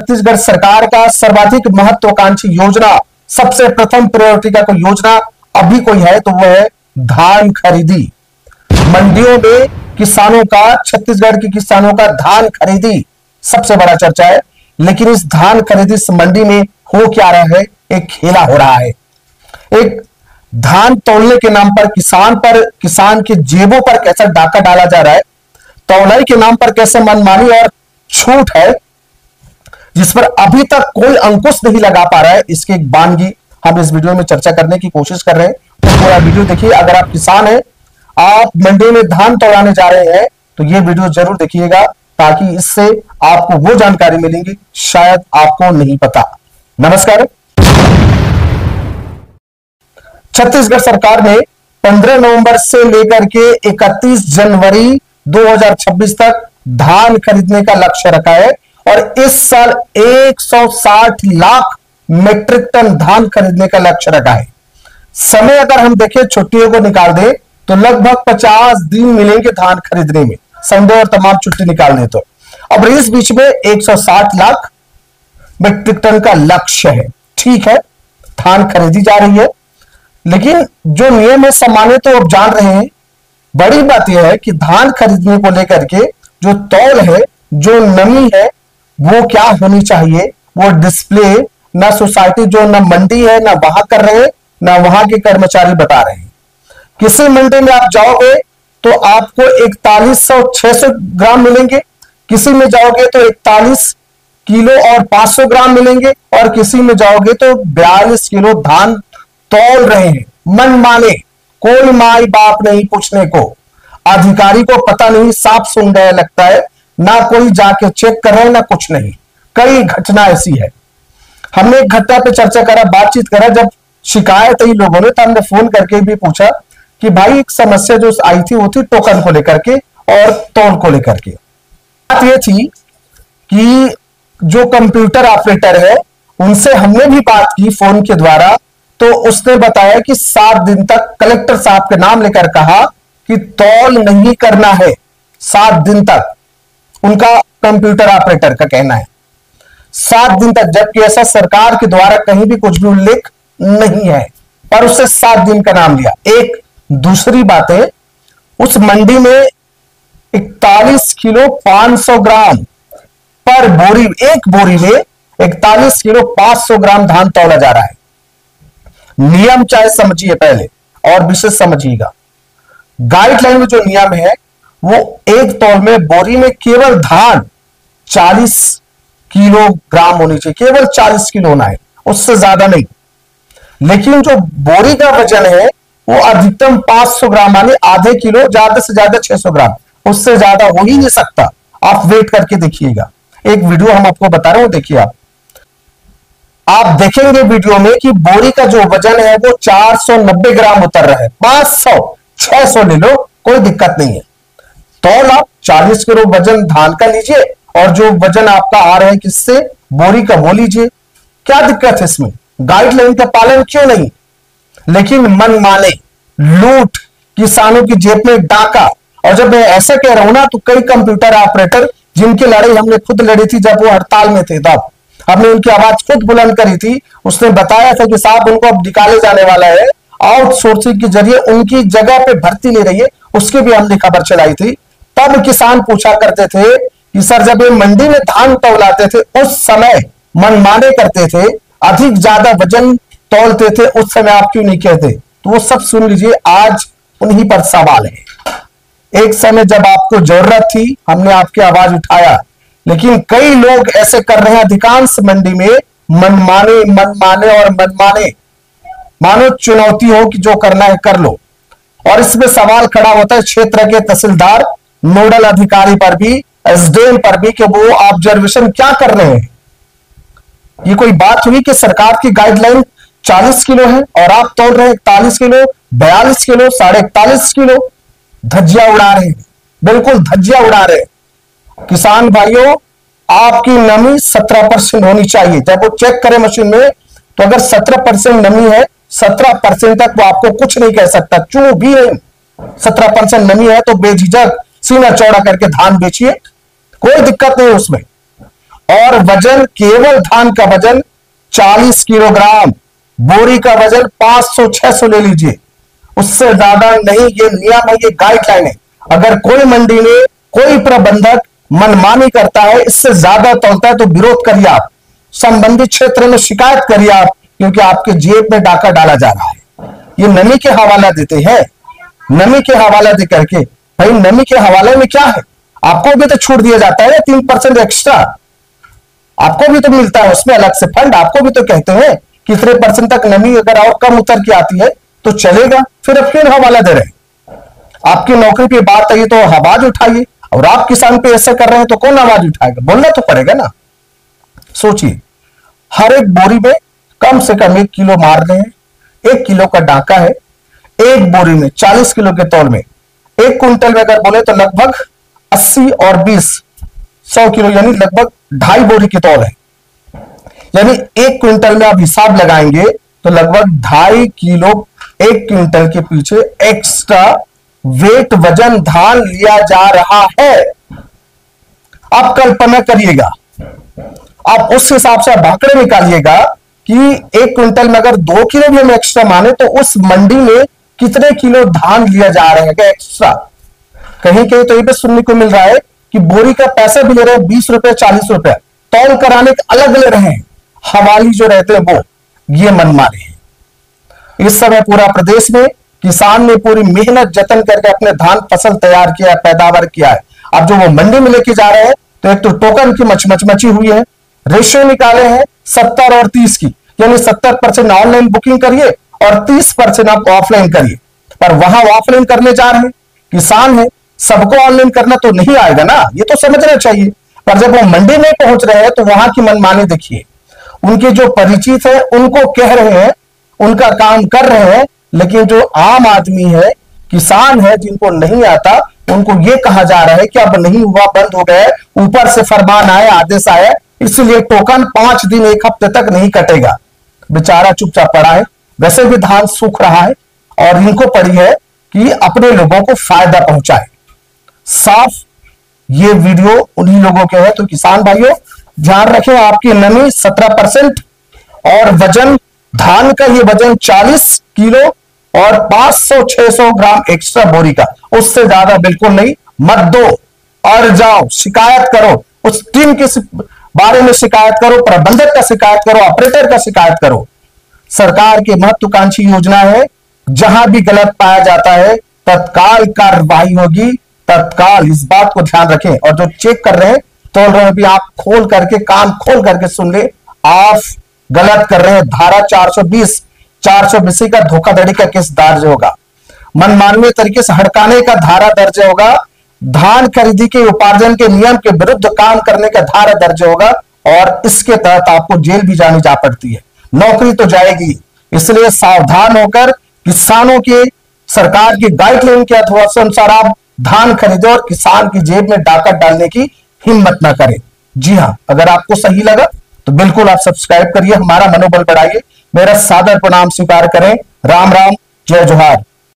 छत्तीसगढ़ सरकार का सर्वाधिक महत्वाकांक्षी योजना, सबसे प्रथम प्रायोरिटी का कोई योजना अभी कोई है तो वो है धान खरीदी। मंडियों में किसानों का, छत्तीसगढ़ के किसानों का धान खरीदी सबसे बड़ा चर्चा है। लेकिन इस धान खरीदी इस मंडी में हो क्या रहा है, एक खेला हो रहा है। एक धान तौलने के नाम पर किसान के जेबों पर कैसा डाका डाला जा रहा है, तौलाई के नाम पर कैसे मनमानी और छूट है, जिस पर अभी तक कोई अंकुश नहीं लगा पा रहा है। इसकी एक वानगी हम इस वीडियो में चर्चा करने की कोशिश कर रहे हैं, तो पूरा वीडियो देखिए। अगर आप किसान हैं, आप मंडी में धान तौलाने जा रहे हैं, तो ये वीडियो जरूर देखिएगा, ताकि इससे आपको वो जानकारी मिलेंगी शायद आपको नहीं पता। नमस्कार। छत्तीसगढ़ सरकार ने 15 नवंबर से लेकर के 31 जनवरी 2026 तक धान खरीदने का लक्ष्य रखा है और इस साल 160 लाख मीट्रिक टन धान खरीदने का लक्ष्य रखा है। समय अगर हम देखें, छुट्टियों को निकाल दें तो लगभग 50 दिन मिलेंगे धान खरीदने में, संडे और तमाम छुट्टी निकाल दें तो। अब इस बीच में 160 लाख मीट्रिक टन का लक्ष्य है। ठीक है, धान खरीदी जा रही है, लेकिन जो नियम है सामान्य तो आप जान रहे हैं। बड़ी बात यह है कि धान खरीदने को लेकर के जो तौल है, जो नमी है, वो क्या होनी चाहिए, वो डिस्प्ले ना सोसाइटी जो ना मंडी है ना वहां कर रहे हैं, ना वहां के कर्मचारी बता रहे हैं। किसी मंडी में आप जाओगे तो आपको 4100-600 ग्राम मिलेंगे, किसी में जाओगे तो 41 किलो और 500 ग्राम मिलेंगे, और किसी में जाओगे तो 42 किलो धान तौल रहे हैं। मन माने, कोई माई बाप नहीं पूछने को, अधिकारी को पता नहीं, साफ सुन रहा लगता है, ना कोई जाके चेक कर रहे हैं ना कुछ नहीं। कई घटना ऐसी है। हमने एक घटना पे चर्चा करा, बातचीत करा, जब शिकायत आई लोगों ने तो हमने फोन करके भी पूछा कि भाई एक समस्या जो आई थी वो थी टोकन को लेकर के और तौल को लेकर के। बात यह थी कि जो कंप्यूटर ऑपरेटर है उनसे हमने भी बात की फोन के द्वारा, तो उसने बताया कि 7 दिन तक कलेक्टर साहब के नाम लेकर कहा कि तौल नहीं करना है 7 दिन तक। उनका कंप्यूटर ऑपरेटर का कहना है 7 दिन तक, जबकि ऐसा सरकार के द्वारा कहीं भी कुछ भी उल्लेख नहीं है, पर उससे 7 दिन का नाम लिया। एक दूसरी बात है, उस मंडी में 41 किलो 500 ग्राम पर बोरी, एक बोरी में 41 किलो 500 ग्राम धान तौला जा रहा है। नियम चाहे समझिए पहले और विशेष समझिएगा। गाइडलाइन में जो नियम है वो एक तौल में बोरी में केवल धान 40 किलोग्राम होनी चाहिए, केवल 40 किलो होना है, उससे ज्यादा नहीं। लेकिन जो बोरी का वजन है वो अधिकतम 500 ग्राम, माने आधे किलो, ज्यादा से ज्यादा 600 ग्राम, उससे ज्यादा हो ही नहीं सकता। आप वेट करके देखिएगा, एक वीडियो हम आपको बता रहे हो, देखिए आप देखेंगे वीडियो में कि बोरी का जो वजन है वो 490 ग्राम उतर रहा है। 500 600 ले लो, कोई दिक्कत नहीं है। तो आप 40 किलो वजन धान का लीजिए और जो वजन आपका आ रहा है किससे, बोरी का, वो लीजिए। क्या दिक्कत है इसमें, गाइडलाइन का पालन क्यों नहीं? लेकिन मन माने, लूट, किसानों की जेब में डाका। और जब मैं ऐसा कह रहा हूं ना, तो कई कंप्यूटर ऑपरेटर जिनकी लड़ाई हमने खुद लड़ी थी जब वो हड़ताल में थे, तब हमने उनकी आवाज खुद बुलंद करी थी। उसने बताया था कि साहब उनको अब निकाले जाने वाला है, आउटसोर्सिंग के जरिए उनकी जगह पे भर्ती ले रही है, उसकी भी हमने खबर चलाई थी। तब किसान पूछा करते थे कि सर जब ये मंडी में धान तौलाते थे उस समय मनमाने करते थे, अधिक ज्यादा वजन तौलते थे, उस समय आप क्यों नहीं कहते? तो वो सब सुन लीजिए, आज उन्हीं पर सवाल है। एक समय जब आपको जरूरत थी हमने आपकी आवाज उठाया, लेकिन कई लोग ऐसे कर रहे हैं। अधिकांश मंडी में मनमाने और मनमाने, मानो चुनौती हो कि जो करना है कर लो। और इसमें सवाल खड़ा होता है क्षेत्र के तहसीलदार, नोडल अधिकारी पर भी, एसडीएम पर भी, कि वो ऑब्जर्वेशन क्या कर रहे हैं। ये कोई बात हुई कि सरकार की गाइडलाइन 40 किलो है और आप तोड़ रहे हैं 41 किलो, 42 किलो, 41.5 किलो। धज्जियां उड़ा रहे हैं, बिल्कुल धज्जियां उड़ा रहे हैं। किसान भाइयों, आपकी नमी 17% होनी चाहिए। जब वो चेक करें मशीन में, तो अगर 17% नमी है, 17% तक वो आपको कुछ नहीं कह सकता, चू भी नहीं। 17% नमी है तो बेझिझक सीना चौड़ा करके धान बेचिए, कोई दिक्कत नहीं उसमें। और वजन, केवल धान का वजन 40 किलोग्राम, बोरी का वजन 500-600 ले लीजिए, उससे ज्यादा नहीं। ये नियम है, ये गाइडलाइन है। अगर कोई मंडी में कोई प्रबंधक मनमानी करता है, इससे ज्यादा तोलता है, तो विरोध करिए आप, संबंधित क्षेत्र में शिकायत करिए आप, क्योंकि आपके जेब में डाका डाला जा रहा है। ये नमी के हवाला देते हैं, नमी के हवाला दे करके। भाई नमी के हवाले में क्या है, आपको भी तो छूट दिया जाता है 3% एक्स्ट्रा, आपको भी तो मिलता है उसमें अलग से फंड। आपको भी तो कहते हैं कितने % तक नमी अगर और कम उतर के आती है तो चलेगा, फिर अब क्यों हवाला दे रहे हैं? आपकी नौकरी पे बात आई तो आवाज उठाइए, और आप किसान पे ऐसा कर रहे हैं तो कौन आवाज उठाएगा? बोलना तो पड़ेगा ना। सोचिए, हर एक बोरी में कम से कम 1 किलो मार रहे हैं, 1 किलो का डाका है, एक बोरी में 40 किलो के तौल में, 1 कुंटल में अगर बोले तो लगभग 80 और 20 100 किलो, यानी लगभग 2.5 बोरी की तौल है। यानी 1 क्विंटल में आप हिसाब लगाएंगे तो लगभग 2.5 किलो 1 क्विंटल के पीछे एक्स्ट्रा वेट, वजन धान लिया जा रहा है। आप कल्पना करिएगा, आप उस हिसाब से आंकड़े निकालिएगा कि 1 क्विंटल में अगर 2 किलो भी हम एक्स्ट्रा माने तो उस मंडी में कितने किलो धान लिया जा रहा है एक्स्ट्रा। कहीं कहीं तो ये भी सुनने को मिल रहा है कि बोरी का पैसा भी ले रहे हैं 20 रुपए 40 रुपए, तौल कराने के अलग ले रहे हैं। हवाली जो रहते हैं वो ये मनमाने हैं। इस समय पूरा प्रदेश में किसान ने पूरी मेहनत जतन करके अपने धान फसल तैयार किया, पैदावार किया है। अब जो वो मंडी में लेके जा रहे हैं तो एक तो टोकन की मची हुई है, रेशियो निकाले हैं 70 और 30 की, यानी 70% ऑनलाइन बुकिंग करिए और 30% आप ऑफलाइन करिए। पर वहां ऑफलाइन करने जा रहे हैं, किसान है, सबको ऑनलाइन करना तो नहीं आएगा ना, ये तो समझना चाहिए। पर जब वो मंडी में पहुंच रहे हैं तो वहां की मनमानी देखिए, उनके जो परिचित है उनको कह रहे हैं, उनका काम कर रहे हैं, लेकिन जो आम आदमी है, किसान है, जिनको नहीं आता, उनको ये कहा जा रहा है कि अब नहीं हुआ, बंद हो गया, ऊपर से फरमान आया, आदेश आया, इसलिए टोकन 5 दिन 1 हफ्ते तक नहीं कटेगा। बेचारा चुपचाप पड़ा है, वैसे भी धान सूख रहा है और इनको पड़ी है कि अपने लोगों को फायदा पहुंचाए। साफ ये वीडियो उन्हीं लोगों के है। तो किसान भाइयों ध्यान रखें, आपकी नमी 17% और वजन धान का, ये वजन 40 किलो और 500-600 ग्राम एक्स्ट्रा बोरी का, उससे ज्यादा बिल्कुल नहीं। मत दो और जाओ शिकायत करो, उस टीम के बारे में शिकायत करो, प्रबंधक का शिकायत करो, ऑपरेटर का शिकायत करो। सरकार की महत्वाकांक्षी योजना है, जहां भी गलत पाया जाता है तत्काल कार्रवाई होगी, तत्काल। इस बात को ध्यान रखें। और जो चेक कर रहे हैं, तोल रहे हैं, भी आप खोल करके, कान खोल करके सुन ले, आप गलत कर रहे हैं। धारा 420 का धोखाधड़ी का केस दर्ज होगा, मनमाने तरीके से हड़काने का धारा दर्ज होगा, धान खरीदी के उपार्जन के नियम के विरुद्ध काम करने का धारा दर्ज होगा, और इसके तहत आपको जेल भी जानी जा पड़ती है, नौकरी तो जाएगी। इसलिए सावधान होकर किसानों के, सरकार की गाइडलाइन के अनुसार आप धान खरीदे और किसान की जेब में डाका डालने की हिम्मत ना करें। जी हां, अगर आपको सही लगा तो बिल्कुल आप सब्सक्राइब करिए, हमारा मनोबल बढ़ाइए। मेरा सादर प्रणाम स्वीकार करें। राम राम, जय जोहार।